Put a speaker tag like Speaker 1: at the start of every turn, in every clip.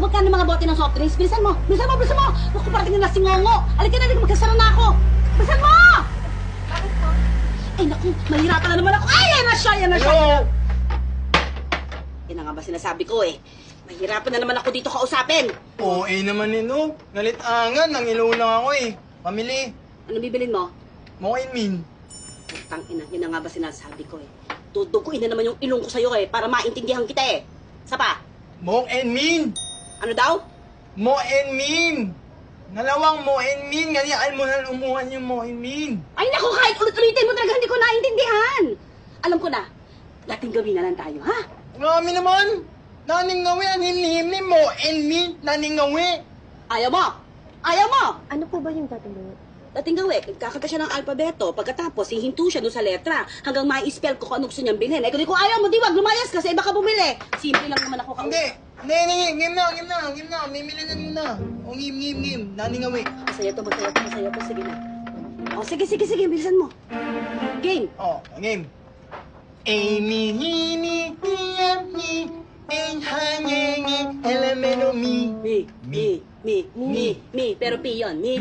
Speaker 1: magkano mga bote ng soft drinks? Bilisan mo! Bilisan mo! Bilisan mo! Naku, parating na si Ngongo! Halika na, halika, magkasara na ako! Bilisan mo!
Speaker 2: Bakit po?
Speaker 1: Ay, naku, mahirapan na naman ako! Ay, yan na siya! Yan na siya! Yan na nga ba sinasabi ko eh. Mahirapan na naman ako dito kausapin.
Speaker 3: Oo, naman no. Nalit-angan, nangilaw lang ako eh. Pamili.
Speaker 1: Ano bibilin mo?
Speaker 3: Mokain
Speaker 1: Tangina, yun na nga ba sinasabi ko eh. Duduguin na naman yung ilong ko sa'yo eh, para maintindihan kita eh. Isa pa?
Speaker 3: Mokain.
Speaker 1: Ano daw?
Speaker 3: Mokain. Nalawang mokain. Ganyan mo na umuhan yung mokain.
Speaker 1: Ay naku, kahit ulit-ulitin mo talaga hindi ko naintindihan. Alam ko na, dating gawin na lang tayo, ha?
Speaker 3: Marami naman. Naning ngawi, himni mokain. Naning ngawi.
Speaker 1: Ayaw mo! Ayaw mo!
Speaker 2: Ano po ba yung tatanungin?
Speaker 1: Dating gawin, kakaga siya ng alpabeto. Pagkatapos, hihinto siya doon sa letra hanggang ma-spell ko kung ano gusto niyang bilhin. Eh, kung ayaw mo, di wag lumayas kasi baka bumili. Simple lang naman ako.
Speaker 3: Hindi. Game na. Mimili na muna. O, game. Naning ngawi.
Speaker 1: Masaya to. Sige na. O, sige. Bilisan mo. Game.
Speaker 3: Oh, game. Amy, hini, hiyami, enhanyengi, elemento mi.
Speaker 1: Me. Pero piyon. Me.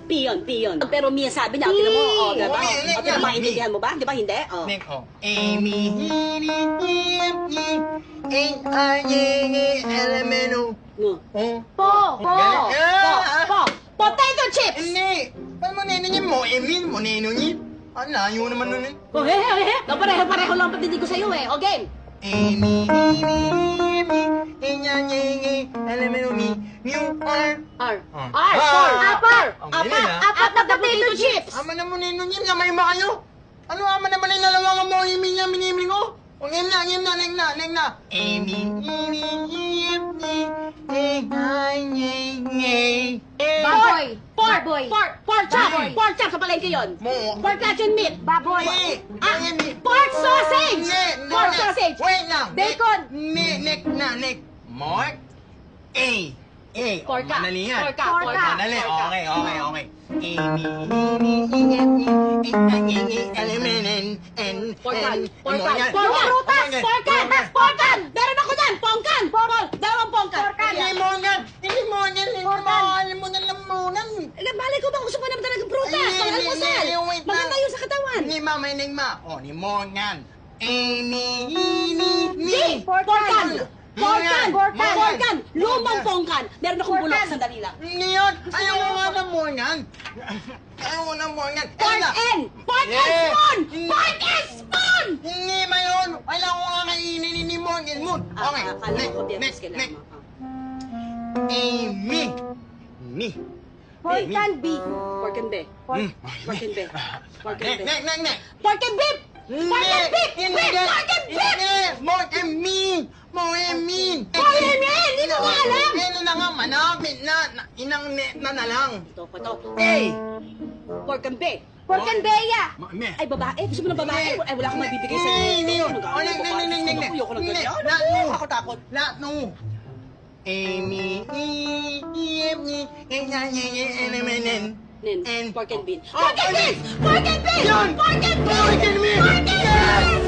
Speaker 1: Piyon. Pero mi ang sabi niya. Tingnan mo. O, diba? O, tingnan mo, maintindihan mo ba? Di ba? Hindi? O.
Speaker 3: Nick, oh. Amy, hini, hiyami, enhanyengi, elemento.
Speaker 1: No.
Speaker 3: Oh.
Speaker 2: Po!
Speaker 1: Potato chips!
Speaker 3: Hindi. Paano mo ninongin mo? Emin mo ninongin? Ang layo naman nun eh.
Speaker 1: Oh, he. Pareho lang patinig ko sa'yo eh. O, game.
Speaker 3: Amy, enhanyengi, elemento mi, new R.
Speaker 1: R.
Speaker 2: Apple!
Speaker 3: Ang galing, ah.
Speaker 2: Apat na potato chips!
Speaker 3: Ama na mo ninongin, gamay ba kayo? Ano ama naman yung nalawa mo, Amy niya, miniming ko? O, game na. Amy, enhanyengi,
Speaker 2: Baboy!
Speaker 1: Pork chop sa palengke yun.
Speaker 3: Mo.
Speaker 1: Pork luncheon meat.
Speaker 2: Baboy!
Speaker 1: Pork sausage.
Speaker 3: Hindi.
Speaker 1: Pork sausage.
Speaker 3: Wait lang.
Speaker 2: Bacon.
Speaker 3: Nick. Mark. A.
Speaker 1: Porka.
Speaker 3: Madali yan.
Speaker 1: Porka.
Speaker 3: Madali. Okay.
Speaker 1: Porkan.
Speaker 3: Porkan.
Speaker 1: Porkan. Meron ako dyan. Pongkan. Dalawang pongkan.
Speaker 3: Hindi mo na lamunan.
Speaker 1: Malay ko ba gusto mo naman talagang prutas? Pang almusal.
Speaker 3: Wait lang.
Speaker 1: Maganda yun sa katawan.
Speaker 3: Ni Mama, oh, ni Morgan.
Speaker 1: Porkan. Lumang pongkan. Meron akong bulok. Sandali lang.
Speaker 3: Hindi yun. Ayaw ko nga ng Morgan.
Speaker 1: Pork and spoon. Pork and spoon.
Speaker 3: Hindi ba yun? Kailangan ko nga kainin ni Morgan mo. Okay,
Speaker 1: Akala ko
Speaker 3: next.
Speaker 1: kailangan mo.
Speaker 3: Amy.
Speaker 2: Pork and beef!
Speaker 1: Pork and beef. Pork and beef. Pork and beef.
Speaker 3: Next.
Speaker 1: Pork and beef. Pork and beef. Pork and beef.
Speaker 3: More and mean.
Speaker 1: Hindi ko alam.
Speaker 3: Ano na nga, manapit na. Inang net na lang.
Speaker 1: Ito.
Speaker 3: Hey!
Speaker 1: Pork and beef.
Speaker 2: Pork and beya!
Speaker 1: Ay, babae. Gusto mo ng babae? Ay, wala akong mabibigay sa iyo.
Speaker 3: Hindi yun.
Speaker 1: Ayoko ng ganyan. Ako takot.
Speaker 3: Lahat no. Amy,
Speaker 1: Pork and beef.
Speaker 3: Pork and beef!
Speaker 1: Pork and beef!
Speaker 3: Yun!
Speaker 1: Pork and beef!
Speaker 3: Pork and beef!
Speaker 1: Pork and beef!